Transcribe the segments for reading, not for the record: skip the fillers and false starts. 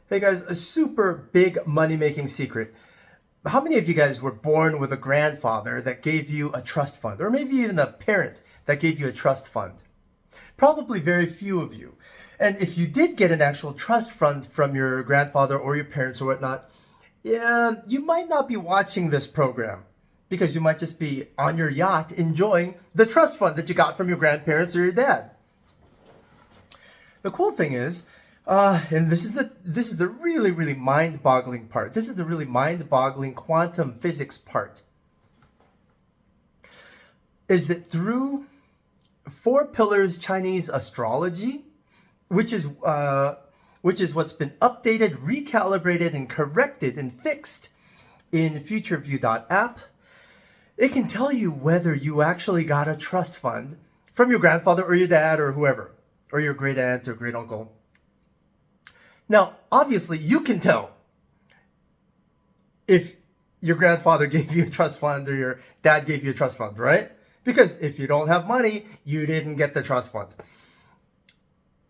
Hey guys, a super big money making secret. How many of you guys were born with a grandfather that gave you a trust fund, or maybe even a parent that gave you a trust fund? Probably very few of you. And if you did get an actual trust fund from your grandfather or your parents or whatnot, yeah, you might not be watching this program because you might just be on your yacht enjoying the trust fund that you got from your grandparents or your dad. The cool thing is, and this is the really mind-boggling part. This is the really mind-boggling quantum physics part. Is that through four pillars Chinese astrology, which is what's been updated, recalibrated, and corrected and fixed in FutureView.app, it can tell you whether you actually got a trust fund from your grandfather or your dad or whoever, or your great aunt or great uncle. Now, obviously, you can tell if your grandfather gave you a trust fund or your dad gave you a trust fund, right? Because if you don't have money, you didn't get the trust fund.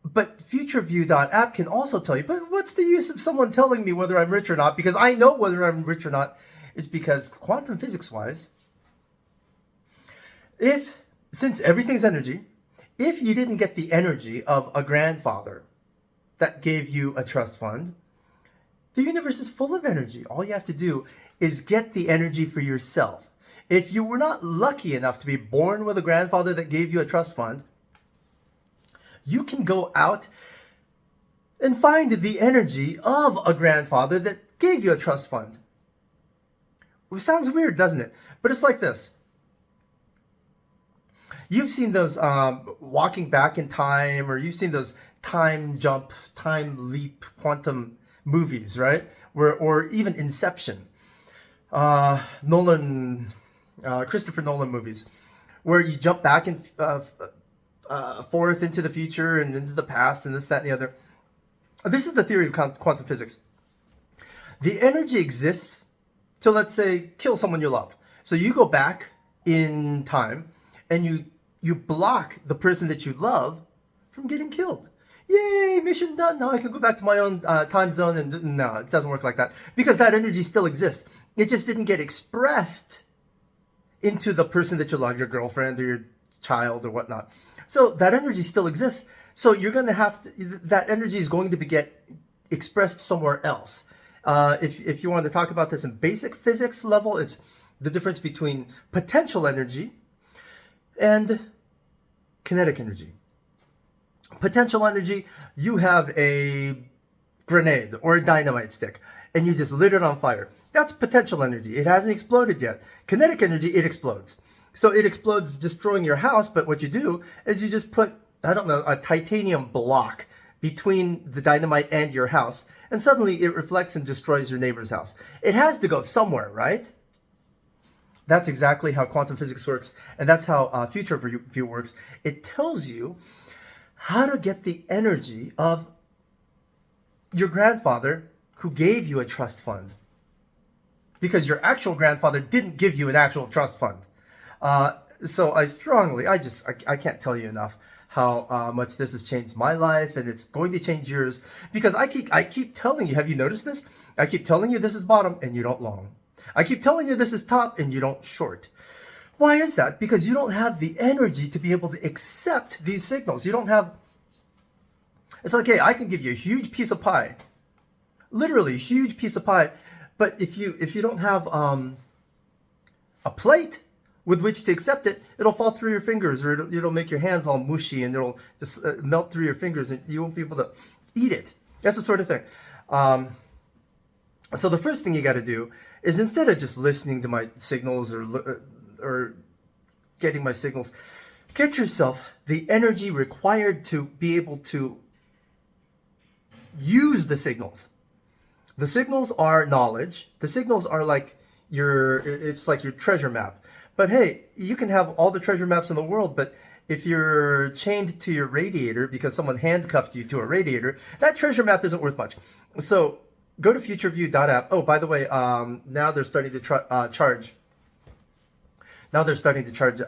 But FutureView.app can also tell you, but what's the use of someone telling me whether I'm rich or not? Because I know whether I'm rich or not is because quantum physics wise, since everything's energy, if you didn't get the energy of a grandfather that gave you a trust fund, the universe is full of energy. All you have to do is get the energy for yourself. If you were not lucky enough to be born with a grandfather that gave you a trust fund, you can go out and find the energy of a grandfather that gave you a trust fund. It sounds weird, doesn't it? But it's like this. You've seen those walking back in time, or you've seen those time jump, time leap, quantum movies, right? Or even Inception, Christopher Nolan movies, where you jump back and forth into the future and into the past and this, that, and the other. This is the theory of quantum physics. The energy exists to, let's say, kill someone you love. So you go back in time and you block the person that you love from getting killed. Yay, mission done. Now I can go back to my own time zone. And no, it doesn't work like that because that energy still exists. It just didn't get expressed into the person that you love, your girlfriend or your child or whatnot. So that energy still exists. So you're going to have to, that energy is going to get expressed somewhere else. If you want to talk about this in basic physics level, it's the difference between potential energy and kinetic energy. Potential energy, you have a grenade or a dynamite stick and you just lit it on fire. That's potential energy. It hasn't exploded yet. Kinetic energy, it explodes. So it explodes, destroying your house, but what you do is you just put, I don't know, a titanium block between the dynamite and your house, and suddenly it reflects and destroys your neighbor's house. It has to go somewhere, right? That's exactly how quantum physics works, and that's how Future View works. It tells you how to get the energy of your grandfather who gave you a trust fund. Because your actual grandfather didn't give you an actual trust fund. So I can't tell you enough how much this has changed my life, and it's going to change yours. Because I keep telling you, have you noticed this? I keep telling you this is bottom, and you don't long. I keep telling you this is top, and you don't short. Why is that? Because you don't have the energy to be able to accept these signals. You don't have. It's like, hey, I can give you a huge piece of pie, literally a huge piece of pie, but if you don't have a plate with which to accept it, it'll fall through your fingers, or it'll make your hands all mushy, and it'll just melt through your fingers, and you won't be able to eat it. That's the sort of thing. So the first thing you got to do is, instead of just listening to my signals or getting my signals, get yourself the energy required to be able to use the signals. The signals are knowledge. The signals are like it's like your treasure map. But hey, you can have all the treasure maps in the world, but if you're chained to your radiator because someone handcuffed you to a radiator, that treasure map isn't worth much. So go to FutureView.app. Oh, by the way, now they're starting to charge. Now they're starting to charge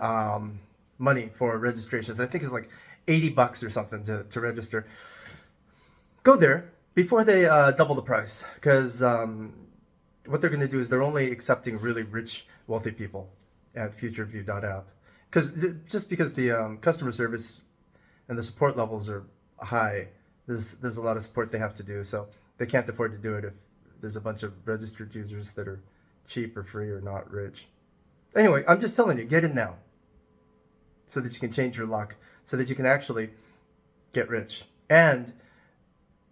money for registrations. I think it's like $80 or something to register. Go there. before they double the price, because what they're going to do is they're only accepting really rich, wealthy people at FutureView.app. Because just because the customer service and the support levels are high, there's a lot of support they have to do, so they can't afford to do it if there's a bunch of registered users that are cheap or free or not rich. Anyway, I'm just telling you, get in now so that you can change your luck, so that you can actually get rich and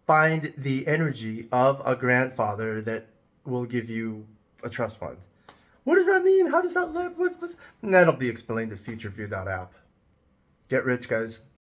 find the energy of a grandfather that will give you a trust fund. What does that mean? How does that look? That'll be explained at FutureView.app. Get rich, guys.